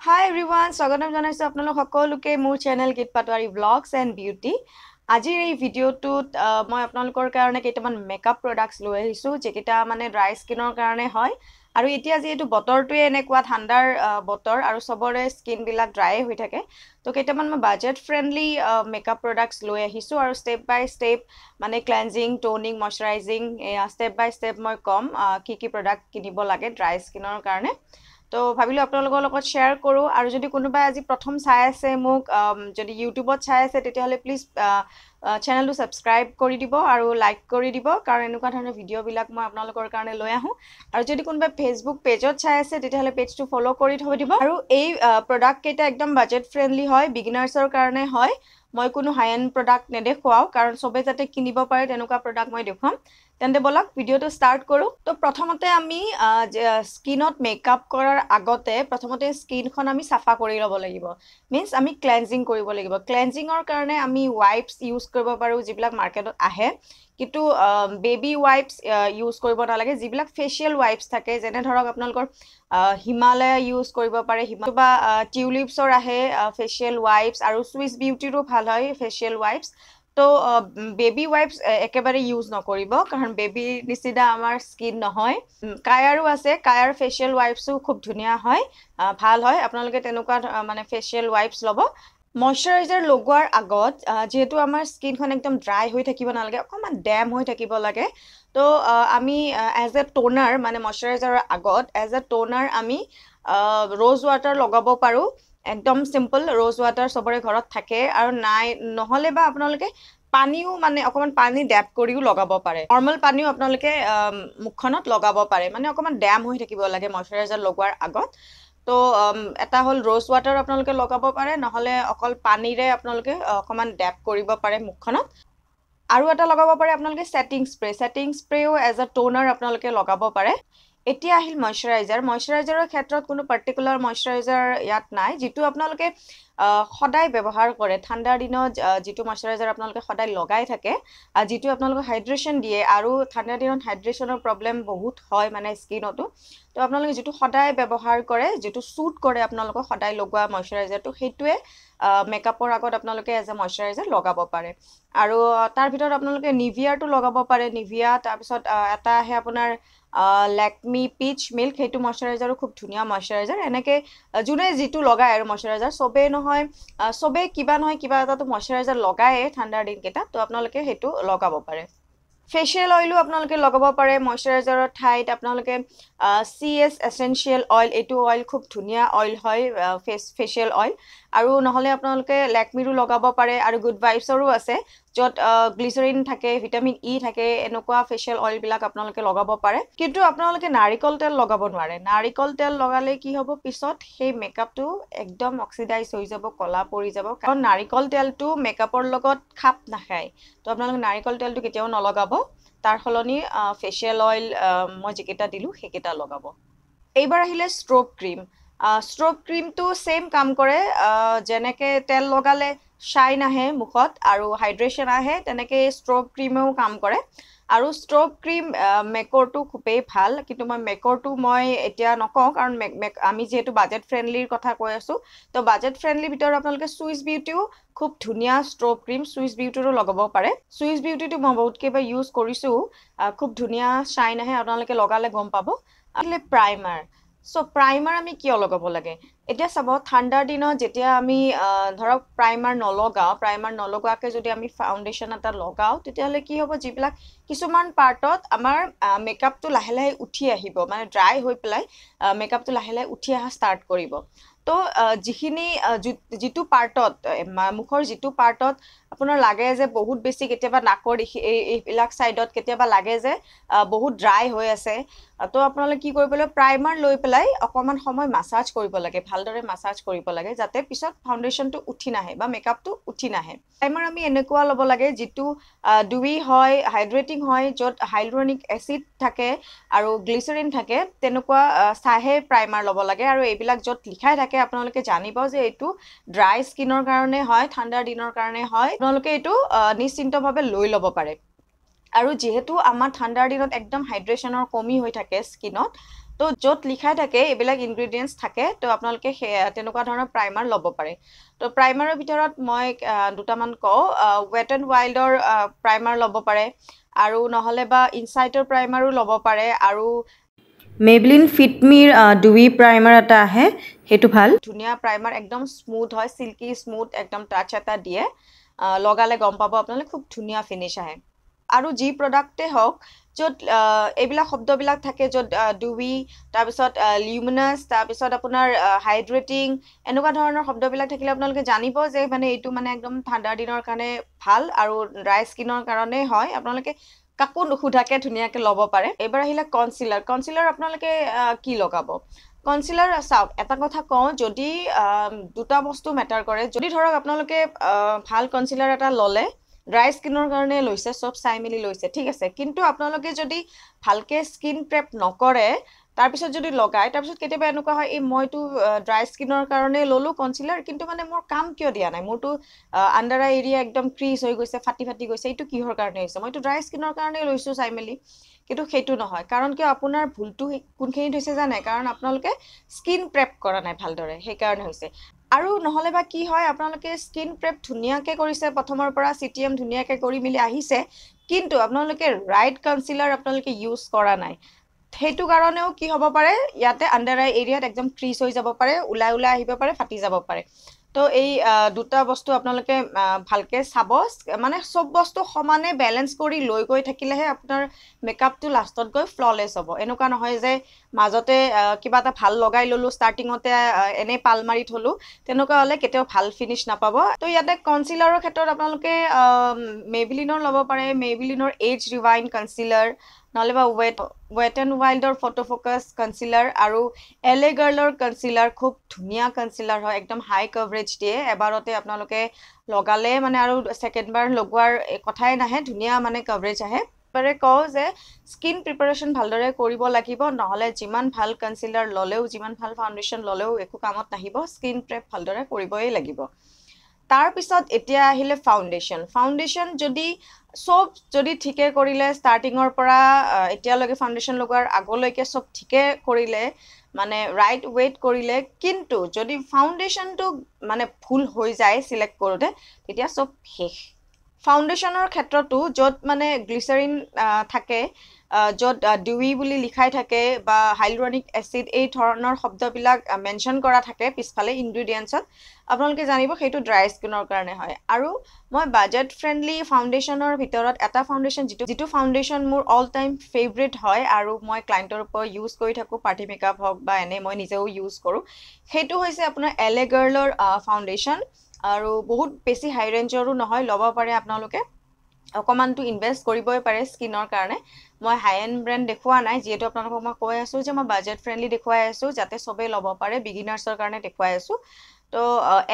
Hi everyone, স্বাগতম জনাইছো আপোনালোক সকলোকে মোৰ চেনেল গীত পাটোৱাৰী ব্লগছ এণ্ড বিউটি। আজিৰ এই ভিডিঅ'টোত মই আপোনালোকৰ কাৰণে কেইটামান মেকআপ প্ৰডাক্টছ লৈ আহিছোঁ যেকেইটা মানে ড্ৰাই স্কিনৰ কাৰণে হয় আৰু এতিয়া যিহেতু বতৰটোৱে এনেকুৱা ঠাণ্ডাৰ বতৰ আৰু সবৰে স্কিনবিলাক ড্ৰাই হৈ থাকে তো কেইটামান মই বাজেট ফ্ৰেণ্ডলি মেকআপ প্ৰডাক্টছ লৈ আহিছোঁ আৰু ষ্টেপ বাই ষ্টেপ মানে ক্লেনজিং টোনিং মইশ্চাৰাইজিং ষ্টেপ বাই ষ্টেপ মই ক'ম কি প্ৰডাক্ট কিনিব লাগে ড্ৰাই স্কিনৰ কাৰণে। তো ভাবিলো আপোনালোকৰ লগত শ্বেয়াৰ কৰোঁ আৰু যদি কোনোবাই আজি প্ৰথম চাই আছে মোক যদি ইউটিউবত চাই আছে তেতিয়াহ'লে প্লিজ চেনেলটো ছাবস্ক্ৰাইব কৰি দিব আৰু লাইক কৰি দিব কাৰণ এনেকুৱা ধৰণৰ ভিডিঅ'বিলাক মই আপোনালোকৰ কাৰণে লৈ আহোঁ আৰু যদি কোনোবাই ফেচবুক পেজত চাই আছে তেতিয়াহ'লে পেজটো ফ'ল' কৰি থৈ দিব আৰু এই প্ৰডাক্ট কেইটা একদম বাজেট ফ্ৰেণ্ডলি হয় বিগিনাৰ্ছৰ কাৰণে হয় মই কোনো হাই এণ্ড প্ৰডাক্ট নেদেখুৱাও কাৰণ চবে যাতে কিনিব পাৰে তেনেকুৱা প্ৰডাক্ট মই দেখুৱাম তেন্তে বলক ভিডিঅ'টো ষ্টাৰ্ট কৰোঁ। তো প্ৰথমতে আমি স্কিনত মেকআপ কৰাৰ আগতে প্ৰথমতে স্কিনখন আমি চাফা কৰি ল'ব লাগিব মিন্স আমি ক্লেনজিং কৰিব লাগিব ক্লেনজিঙৰ কাৰণে আমি ৱাইপছ ইউজ কৰিব পাৰোঁ যিবিলাক মাৰ্কেটত আহে কিন্তু বেবী ৱাইপছ ইউজ কৰিব নালাগে যিবিলাক ফেচিয়েল ৱাইপছ থাকে যেনে ধৰক আপোনালোকৰ হিমালয়া ইউজ কৰিব পাৰে বা টিউলিপছৰ আহে ফেচিয়েল ৱাইপছ আৰু চুইছ বিউটিৰো ভাল হয় ফেচিয়েল ৱাইপছ তো বেবী ৱাইপছ একেবাৰে ইউজ নকৰিব কাৰণ বেবীৰ নিচিনা আমাৰ স্কিন নহয় কায়াৰো আছে কায়াৰ ফেচিয়েল ৱাইপছো খুব ধুনীয়া হয় ভাল হয় আপোনালোকে তেনেকুৱা মানে ফেচিয়েল ৱাইপছ ল'ব মইশ্চাৰাইজাৰ লগোৱাৰ আগত যেহেতু আমাৰ স্কিনখন একদম ড্ৰাই হৈ থাকিব নালাগে অকণমান ডেম হৈ থাকিব লাগে তো আমি এজ এ টোনাৰ মানে মইশ্চাৰাইজাৰৰ আগত এজ এ টোনাৰ আমি ৰ'জ ৱাটাৰ লগাব পাৰোঁ একদম চিম্পল ৰ'জ ৱাটাৰ চবৰে ঘৰত থাকে আৰু নাই নহ'লে বা আপোনালোকে পানীও মানে অকণমান পানী ডেপ কৰিও লগাব পাৰে নৰ্মেল পানীও আপোনালোকে মুখখনত লগাব পাৰে মানে অকণমান ডেম হৈ থাকিব লাগে মইশ্চাৰাইজাৰ লগোৱাৰ আগত তো এটা হ'ল ৰ'জ ৱাটাৰ আপোনালোকে লগাব পাৰে নহ'লে অকল পানীৰে আপোনালোকে অকণমান ডেপ কৰিব পাৰে মুখখনত আৰু এটা লগাব পাৰে আপোনালোকে ছেটিং স্প্ৰেও এজ এ টোনাৰ আপোনালোকে লগাব পাৰে এতিয়া আহিল মইশ্চাৰাইজাৰৰ ক্ষেত্ৰত কোনো পাৰ্টিকুলাৰ মইশ্চাৰাইজাৰ ইয়াত নাই যিটো আপোনালোকে সদায় ব্যৱহাৰ কৰে ঠাণ্ডাৰ দিনত যিটো মইশ্চাৰাইজাৰ আপোনালোকে সদায় লগাই থাকে যিটো আপোনালোকে হাইড্ৰেশ্যন দিয়ে আৰু ঠাণ্ডাৰ দিনত হাইড্ৰেশ্যনৰ প্ৰব্লেম বহুত হয় মানে স্কিনতো তো আপোনালোকে যিটো সদায় ব্যৱহাৰ কৰে যিটো শ্বুট কৰে আপোনালোকক সদায় লগোৱা মইশ্চাৰাইজাৰটো সেইটোৱে মেকআপৰ আগত আপোনালোকে এজ এ মইশ্চাৰাইজাৰ লগাব পাৰে আৰু তাৰ ভিতৰত আপোনালোকে নিভিয়াৰটো লগাব পাৰে নিভিয়া তাৰপিছত এটা আহে আপোনাৰ লেকমি পিচ মিল্ক সেইটো মইশ্চাৰাইজাৰো খুব ধুনীয়া মইশ্চাৰাইজাৰ এনেকৈ যোনে যিটো লগায় আৰু মইশ্চাৰাইজাৰ চবেই নহয় চবেই কিবা নহয় কিবা এটাতো মইশ্চাৰাইজাৰ লগায়ে ঠাণ্ডাৰ দিনকেইটাত তো আপোনালোকে সেইটো লগাব পাৰে ফেচিয়েল অইলো আপোনালোকে লগাব পাৰে মইশ্চাৰাইজাৰৰ ঠাইত আপোনালোকে CS এচেঞ্চিয়েল অইল এইটো অইল খুব ধুনীয়া অইল হয় ফেচিয়েল অইল আৰু নহ'লে আপোনালোকে লেকমিৰো লগাব পাৰে আৰু গুড ভাইবছৰো আছে য'ত গ্লিচাৰিন থাকে ভিটামিন ই থাকে এনেকুৱা ফেচিয়েল অইলবিলাক আপোনালোকে লগাব পাৰে কিন্তু আপোনালোকে নাৰিকল তেল লগাব নোৱাৰে নাৰিকল তেল লগালে কি হ'ব পিছত সেই মেকআপটো একদম অক্সিডাইজ হৈ যাব ক'লা পৰি যাব কাৰণ নাৰিকল তেলটো মেকআপৰ লগত খাপ নাখায় তো আপোনালোকে নাৰিকল তেলটো কেতিয়াও নলগাব তাৰ সলনি ফেচিয়েল অইল মই যিকেইটা দিলোঁ সেইকেইটা লগাব এইবাৰ আহিলে ষ্ট্ৰব ক্ৰীমটো ছেইম কাম কৰে যেনেকৈ তেল লগালে শ্বাইন আহে মুখত আৰু হাইড্ৰেশ্যন আহে তেনেকৈ ষ্ট্ৰব ক্ৰীমেও কাম কৰে আৰু ষ্ট্ৰব ক্ৰীম মেকৰটো খুবেই ভাল কিন্তু মেকৰটো মই এতিয়া নকওঁ কাৰণ আমি যিহেতু বাজেট ফ্ৰেণ্ডলিৰ কথা কৈ আছোঁ তো বাজেট ফ্ৰেণ্ডলিৰ ভিতৰত আপোনালোকে চুইছ বিউটিও খুব ধুনীয়া ষ্ট্ৰব ক্ৰীম চুইছ বিউটিৰো লগাব পাৰে চুইছ বিউটিটো মই বহুত কেইবাৰ ইউজ কৰিছোঁ খুব ধুনীয়া শ্বাইন আহে আপোনালোকে লগালে গম পাব আহিলে প্ৰাইমাৰ প্ৰাইমাৰ আমি কিয় লগাব লাগে এতিয়া চাব ঠাণ্ডাৰ দিনত যেতিয়া আমি ধৰক প্ৰাইমাৰ নলগোৱাকৈ যদি আমি ফাউণ্ডেশ্যন এটা লগাওঁ তেতিয়াহ'লে কি হ'ব যিবিলাক কিছুমান পাৰ্টত আমাৰ মেকআপটো লাহে লাহে উঠি আহিব মানে ড্ৰাই হৈ পেলাই মেকআপটো লাহে লাহে উঠি অহা ষ্টাৰ্ট কৰিব তো যিখিনি যিটো পাৰ্টত মুখৰ যিটো পাৰ্টত আপোনাৰ লাগে যে বহুত বেছি কেতিয়াবা নাকৰ এইবিলাক ছাইডত কেতিয়াবা লাগে যে বহুত ড্ৰাই হৈ আছে তো আপোনালোকে কি কৰিব লাগিব প্ৰাইমাৰ লৈ পেলাই অকণমান সময় মাছাজ কৰিব লাগে ভালদৰে মাছাজ কৰিব লাগে যাতে পিছত ফাউণ্ডেশ্যনটো উঠি নাহে বা মেকআপটো উঠি নাহে প্ৰাইমাৰ আমি এনেকুৱা ল'ব লাগে যিটো ডুই হয় হাইড্ৰেটিং হয় য'ত হাইলুৰনিক এচিড থাকে আৰু গ্লিচাৰিন থাকে তেনেকুৱা চাহে প্ৰাইমাৰ ল'ব লাগে আৰু এইবিলাক য'ত লিখাই থাকে আপোনালোকে জানিব যে এইটো ড্ৰাই স্কিনৰ কাৰণে হয় ঠাণ্ডাৰ দিনৰ কাৰণে হয় আপোনালোকে এইটো নিশ্চিন্তভাৱে লৈ ল'ব পাৰে আৰু যেহেতু আমাৰ ঠাণ্ডাৰ দিনত একদম হাইড্ৰেশ্যনৰ কমি হৈ থাকে স্কিনত তো য'ত লিখাই থাকে এইবিলাক ইনগ্ৰেডিয়েণ্টছ থাকে তো আপোনালোকে তেনেকুৱা ধৰণৰ প্ৰাইমাৰ ল'ব পাৰে তো প্ৰাইমাৰৰ ভিতৰত মই দুটামান কওঁ ৱেট এণ্ড ৱাইল্ডৰ প্ৰাইমাৰ ল'ব পাৰে আৰু নহ'লে বা ইনচাইটৰ প্ৰাইমাৰো ল'ব পাৰে আৰু মেবলিন ফিটমিৰ ডুই প্ৰাইমাৰ এটা আহে সেইটো ভাল ধুনীয়া প্ৰাইমাৰ একদম স্মুথ হয় সিল্কি স্মুথ একদম টাচ এটা দিয়ে লগালে গম পাব আপোনালোকে খুব ধুনীয়া ফিনিশ আহে আৰু যি প্ৰডাক্টে হওক য'ত এইবিলাক শব্দবিলাক থাকে য'ত ডুই তাৰপিছত লিউমিনাছ তাৰপিছত আপোনাৰ হাইড্ৰেটিং এনেকুৱা ধৰণৰ শব্দবিলাক থাকিলে আপোনালোকে জানিব যে মানে এইটো মানে একদম ঠাণ্ডাৰ দিনৰ কাৰণে ভাল আৰু ড্ৰাই স্কিনৰ কাৰণে হয় আপোনালোকে কাকো নুসুধাকে ধুনীয়াকে ল'ব পাৰে এবাৰ আহিলে কনচিলাৰ আপোনালোকে কি লগাব কনচিলাৰ চাওক এটা কথা কওঁ যদি দুটা বস্তু মেটাৰ কৰে যদি ধৰক আপোনালোকে ভাল কনচিলাৰ এটা ল'লে ড্ৰাই স্কিনৰ কাৰণে লৈছে চব চাই মেলি লৈছে ঠিক আছে কিন্তু আপোনালোকে যদি ভালকে স্কিন প্ৰেপ নকৰে তাৰপিছত যদি লগায় তাৰপিছত কেতিয়াবা এনেকুৱা হয় এই মইতো ড্ৰাই স্কিনৰ কাৰণে ল'লোঁ কনচিলাৰ কিন্তু মানে মোৰ কাম কিয় দিয়া নাই মোৰতো আণ্ডাৰ আই এৰিয়া একদম ক্ৰিজ হৈ গৈছে ফাটি গৈছে এইটো কিহৰ কাৰণে হৈছে মইতো ড্ৰাই স্কিনৰ কাৰণে লৈছোঁ চাই মেলি কিন্তু সেইটো নহয় কাৰণ কিয় আপোনাৰ ভুলটো কোনখিনিত হৈছে জানে কাৰণ আপোনালোকে স্কিন প্ৰেপ কৰা নাই ভালদৰে সেইকাৰণে হৈছে আৰু নহ'লে বা কি হয় আপোনালোকে স্কিন প্ৰেপ ধুনীয়াকৈ কৰিছে প্ৰথমৰ পৰা CTM ধুনীয়াকৈ কৰি মেলি আহিছে কিন্তু আপোনালোকে ৰাইট কনচিলাৰ আপোনালোকে ইউজ কৰা নাই সেইটো কাৰণেও কি হ'ব পাৰে ইয়াতে আণ্ডাৰ আই এৰিয়াত একদম ক্ৰিজ হৈ যাব পাৰে ওলাই আহিব পাৰে ফাটি যাব পাৰে তো এই দুটা বস্তু আপোনালোকে ভালকে চাব মানে সব বস্তু সমানে ব্যালেন্স কৰি লৈ গৈ থাকিলেহে আপোনাৰ মেকআপটো লাষ্টত গৈ ফ্ললেছ হ'ব এনেকুৱা নহয় যে মাজতে কিবা এটা ভাল লগাই ললো ষ্টাৰ্টিঙতে এনে পাল মাৰি থলো তেনেকুৱা হ'লে কেতিয়াও ভাল ফিনিশ নাপাব তো ইয়াতে কনচিলাৰৰ ক্ষেত্ৰত আপোনালোকে মেবলিনৰ ল'ব পাৰে মেবলিনৰ এজ ৰিভাইন কনচিলাৰ নহ'লে বা ৱেট এণ্ড ৱাইল্ডৰ ফটো ফ'কাছ কনচিলাৰ আৰু LA গাৰ্লৰ কনচিলাৰ খুব ধুনীয়া কনচিলাৰ হয় একদম হাই কভাৰেজ দিয়ে এবাৰতে আপোনালোকে লগালে মানে আৰু ছেকেণ্ড বাৰ লগোৱাৰ কথাই নাহে ধুনীয়া মানে কভাৰেজ আহে bare কওঁ যে স্কিন প্ৰিপাৰেশ্যন ভালদৰে কৰিব লাগিব নহ'লে যিমান ভাল কনচিলাৰ ল'লেও যিমান ভাল ফাউণ্ডেশ্যন ল'লেও একো কামত নাহিব স্কিন প্ৰেপ ভালদৰে কৰিবই লাগিব তাৰ পিছত এতিয়া আহিলে ফাউণ্ডেশ্যন যদি ঠিকে কৰিলে ষ্টাৰ্টিঙৰ পৰা এতিয়ালৈকে ফাউণ্ডেশ্যন লগোৱাৰ আগলৈকে চব ঠিকে কৰিলে মানে ৰাইট ৱেট কৰিলে কিন্তু যদি ফাউণ্ডেশ্যনটো মানে ভুল হৈ যায় সিলেক্ট কৰোঁতে তেতিয়া চব শেষ ফাউণ্ডেশ্যনৰ ক্ষেত্ৰতো য'ত মানে গ্লিচাৰিন থাকে য'ত ডিউই বুলি লিখাই থাকে বা হাইলুৰনিক এচিড এই ধৰণৰ শব্দবিলাক মেনশ্যন কৰা থাকে পিছফালে ইনগ্ৰেডিয়েণ্টছত আপোনালোকে জানিব সেইটো ড্ৰাই স্কিনৰ কাৰণে হয় আৰু মই বাজেট ফ্ৰেণ্ডলি ফাউণ্ডেশ্যনৰ ভিতৰত এটা ফাউণ্ডেশ্যন যিটো ফাউণ্ডেশ্যন মোৰ অল টাইম ফেভৰেট হয় আৰু মই ক্লাইণ্টৰ ওপৰত ইউজ কৰি থাকোঁ পাৰ্টি মেকআপ হওক বা এনে মই নিজেও ইউজ কৰোঁ সেইটো হৈছে আপোনাৰ LA গাৰ্লৰ ফাউণ্ডেশ্যন আৰু বহুত বেছি হাই ৰেঞ্জৰো নহয় ল'ব পাৰে আপোনালোকে অকমানটো ইনভেষ্ট কৰিবই পাৰে স্কিনৰ কাৰণে মই হাই এণ্ড ব্ৰেণ্ড দেখুওৱা নাই যিহেতু আপোনালোকক মই কৈ আছোঁ যে মই বাজেট ফ্ৰেণ্ডলি দেখুৱাই আছোঁ যাতে চবেই ল'ব পাৰে বিগিনাৰ্ছৰ কাৰণে দেখুৱাই আছোঁ তো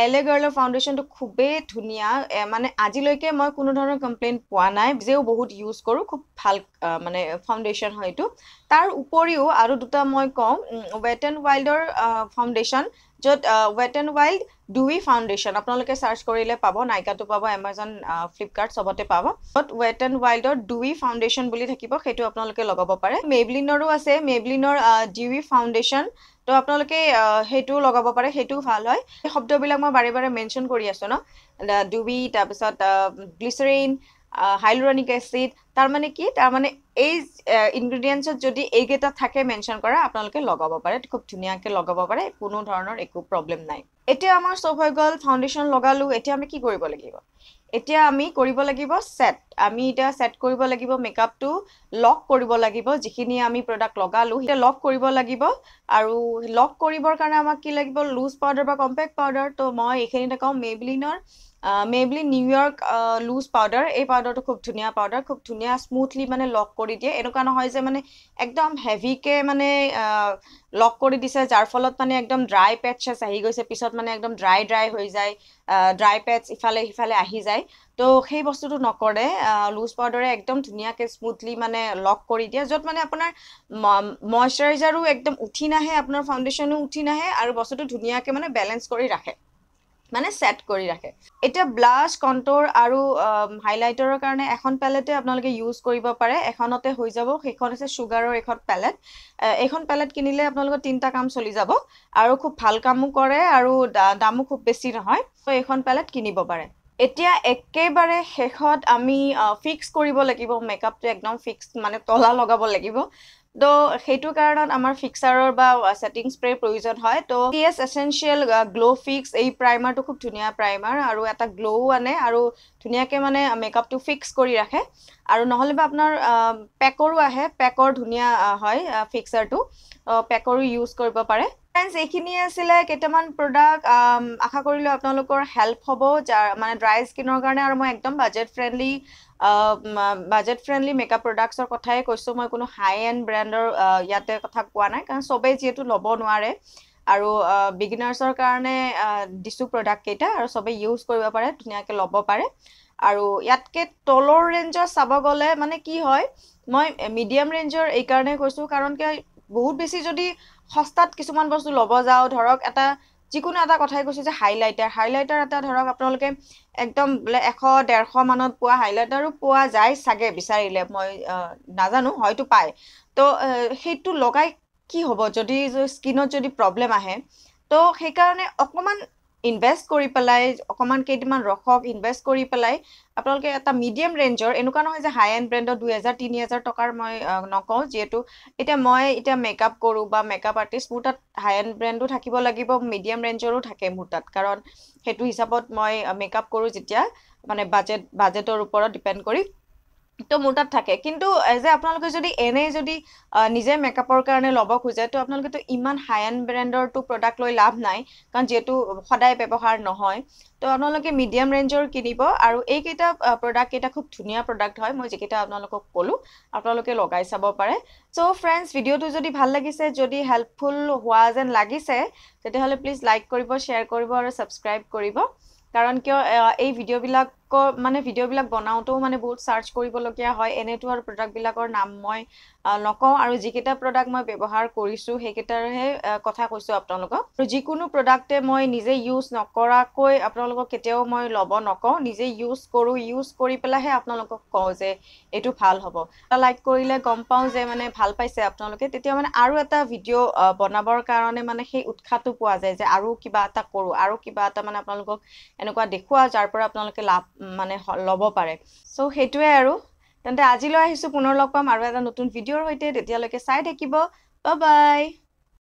LA গাৰ্লৰ ফাউণ্ডেশ্যনটো খুবেই ধুনীয়া মানে আজিলৈকে মই কোনো ধৰণৰ কমপ্লেইন পোৱা নাই যেও বহুত ইউজ কৰোঁ খুব ভাল মানে ফাউণ্ডেশ্যন হয় এইটো তাৰ উপৰিও আৰু দুটা মই কওঁ ৱেট এণ্ড ৱাইল্ডৰ ফাউণ্ডেশ্যন য'ত ৱেট এণ্ড ৱাইল্ড ডুই ফাউণ্ডেশ্যন আপোনালোকে চাৰ্চ কৰিলে পাব নাইকাটো পাব এমাজন ফ্লিপকাৰ্ট চবতে পাব য'ত ৱেট এণ্ড ৱাইল্ডৰ ডুই ফাউণ্ডেশ্যন বুলি থাকিব সেইটো আপোনালোকে লগাব পাৰে মেবলিনৰো আছে মেবলিনৰ ডিউই ফাউণ্ডেশ্যন তো আপোনালোকে সেইটোও লগাব পাৰে সেইটোও ভাল হয় এই শব্দবিলাক মই বাৰে বাৰে মেনশ্যন কৰি আছোঁ ন ডুই তাৰপিছত গ্লিচাৰিন হাইলুৰনিক এচিড তাৰমানে কি তাৰমানে এই ইনগ্ৰেডিয়েণ্টছত যদি এইকেইটা থাকে মেনশ্যন কৰা আপোনালোকে লগাব পাৰে খুব ধুনীয়াকৈ লগাব পাৰে কোনো ধৰণৰ একো প্ৰব্লেম নাই এতিয়া আমাৰ চব হৈ গ'ল ফাউণ্ডেশ্যন লগালোঁ এতিয়া আমি কি কৰিব লাগিব এতিয়া আমি কৰিব লাগিব আমি এতিয়া সেট কৰিব লাগিব মেকআপটো লক কৰিব লাগিব যিখিনি আমি প্ৰডাক্ট লগালোঁ এতিয়া লক কৰিব লাগিব আৰু লক কৰিবৰ কাৰণে আমাক কি লাগিব লুজ পাউডাৰ বা কম্পেক্ট পাউডাৰ তো মই এইখিনিতে কওঁ মেবলিন নিউয়ৰ্ক লুজ পাউডাৰ এই পাউডাৰটো খুব ধুনীয়া পাউডাৰ খুব ধুনীয়া স্মুথলি মানে লক কৰি দিয়ে এনেকুৱা নহয় যে মানে একদম হেভিকে মানে লক কৰি দিছে যাৰ ফলত মানে একদম ড্ৰাই পেটচেছ আহি গৈছে পিছত মানে একদম ড্ৰাই হৈ যায় ড্ৰাই পেটচ ইফালে সিফালে আহি যায় তো সেই বস্তুটো নকৰে লুজ পাউডাৰে একদম ধুনীয়াকৈ স্মুথলি মানে লক কৰি দিয়ে য'ত মানে আপোনাৰ ময়শ্চাৰাইজাৰো একদম উঠি নাহে আপোনাৰ ফাউণ্ডেশ্যনো উঠি নাহে আৰু বস্তুটো ধুনীয়াকৈ মানে বেলেঞ্চ কৰি ৰাখে মানে সেট কৰি ৰাখে এটা ব্লাশ কন্ট্ৰোৰ আৰু হাইলাইটাৰৰ কাৰণে এখন প্যালেটে আপোনালোকে ইউজ কৰিব পাৰে এখনতে হৈ যাব সেইখন আছে সুগাৰৰ এখন প্যালেট এইখন প্যালেট কিনিলে আপোনালোকৰ তিনটা কাম চলি যাব আৰু খুব ভাল কামো কৰে আৰু দামো খুব বেছি নহয় তো এইখন প্যালেট কিনিব পাৰে এতিয়া একেবাৰে শেষত আমি ফিক্স কৰিব লাগিব মেকআপটো একদম ফিক্স মানে তলা লগাব লাগিব তো সেইটো কাৰণত আমাৰ ফিক্সাৰৰ বা সেটিং স্প্ৰে প্ৰয়োজন হয় তো TS এসেনশিয়াল গ্লো ফিক্স এই প্ৰাইমাৰটো খুব ধুনীয়া প্ৰাইমাৰ আৰু এটা গ্লো আনে আৰু ধুনীয়াকে মানে মেকআপটো ফিক্স কৰি ৰাখে আৰু নহলে বা আপোনাৰ পেকৰো আহে পেকৰ ধুনীয়া হয় ফিক্সাৰটো পেকৰো ইউজ কৰিব পাৰে ফ্ৰেন্ডস এইখিনি আছিলে কেইটামান প্ৰডাক্ট আশা কৰিলো আপোনালোকৰ হেল্প হ'ব যাৰ মানে ড্ৰাই স্কিনৰ কাৰণে আৰু মই একদম বাজেট ফ্ৰেন্ডলি মেকআপ প্ৰডাক্টছৰ কথাই কৈছো মই কোনো হাই এন্ড ব্ৰ্যান্ডৰ ইয়াতে কথা কোৱা নাই কাৰণ সবে যেটো ল'ব নোৱাৰে আৰু বিগিনাৰ্ছৰ কাৰণে দিছো প্ৰডাক্ট কেইটা আৰু সবে ইউজ কৰিব পাৰে ধুনীয়াকে ল'ব পাৰে আৰু ইয়াতকে তলৰ ৰেঞ্জৰ চাব গলে মানে কি হয় মই মিডিয়াম ৰেঞ্জৰ এই কাৰণে কৈছো কাৰণ কি বহুত বেছি যদি সস্তাত কিছুমান বস্তু ল'ব যাও ধৰক এটা যিকোনো এটা কথাই কৈছো যে হাইলাইটাৰ এটা ধৰক আপোনালোকে একদম 100-150 মানত পোৱা হাইলাইটাৰো পোৱা যায় সাগে বিচাৰিলে মই নাজানো হয়তো পায় তো সেইটো লগাই কি হ'ব যদি স্কিনত যদি প্ৰবলেম আহে তো সেই কাৰণে অকমান ইনভেস্ট কৰি পেলাই অকমান কেইটামান ৰখক ইনভেস্ট কৰি পেলাই আপোনালোকে এটা মিডিয়াম ৰেঞ্জৰ এনেকুৱা নহয় যে হাই এন্ড ব্ৰ্যান্ডৰ 2000-3000 টকাৰ মই নকওঁ যেটো এটা মই এটা মেকআপ কৰো বা মেকআপ আৰ্টিষ্ট মোৰ তাত হাই এন্ড ব্ৰ্যান্ডো থাকিব লাগিব মিডিয়াম ৰেঞ্জৰো থাকে মোৰ তাত কাৰণ হেতু হিচাপত মই মেকআপ কৰো যেতিয়া মানে বাজেটৰ ওপৰত ডিপেন্ড কৰি তো মোৰ তাত থাকে কিন্তু যে আপোনালোকে যদি এনে যদি নিজে মেকআপৰ কাৰণে ল'ব খোজে তো আপোনালোকে তো ইমান হাই এন্ড ব্ৰ্যান্ডৰ তো প্ৰডাক্ট লৈ লাভ নাই কাৰণ যেটো সদায় ব্যৱহাৰ নহয় তো আপোনালোকে মিডিয়াম ৰেঞ্জৰ কিনিব আৰু এই কেইটা প্ৰডাক্ট কেইটা খুব ধুনীয়া প্ৰডাক্ট হয় মই যেকেইটা আপোনালোকক ক'লো আপোনালোকে লগাই চাব পাৰে সো ফ্ৰেন্ডস ভিডিওটো যদি ভাল লাগিছে যদি হেল্পফুল হোৱা যেন লাগিছে তেতিয়াহলে প্লিজ লাইক কৰিব শেয়াৰ কৰিব আৰু সাবস্ক্ৰাইব কৰিব কাৰণ কিয় এই ভিডিওবিলাক বনাওঁতেও মানে বহুত সাৰ্চ কৰিবলগীয়া হয় এনেটো আৰু প্ৰডাক্ট বিলাকৰ নাম মই নকওঁ আৰু যিকেইটা প্ৰডাক্ট মই ব্যৱহাৰ কৰিছো সেইকেইটাৰহে কথা কৈছো আপোনালোকক আৰু যিকোনো প্ৰডাক্টে মই নিজে ইউজ নকৰাকৈ আপোনালোকক কেতিয়াও মই ল'ব নকওঁ নিজে ইউজ কৰি পেলাইহে আপোনালোকক কওঁ যে এইটো ভাল হ'ব লাইক কৰিলে গম পাওঁ যে মানে ভাল পাইছে আপোনালোকে তেতিয়া মানে আৰু এটা ভিডিও বনাবৰ কাৰণে মানে সেই উৎসাহটো পোৱা যায় যে আৰু কিবা এটা কৰো আৰু কিবা এটা মানে আপোনালোকক এনেকুৱা দেখুৱা যাৰ পৰা আপোনালোকে লাভ মানে ল'ব পাৰে সো হেতুৱে আৰু তেন্তে আজিলৈ আহিছো পুনৰ লগ পাম আৰু এটা নতুন ভিডিওৰ হৈতে তেতিয়ালৈকে চাই থাকিব বাই বাই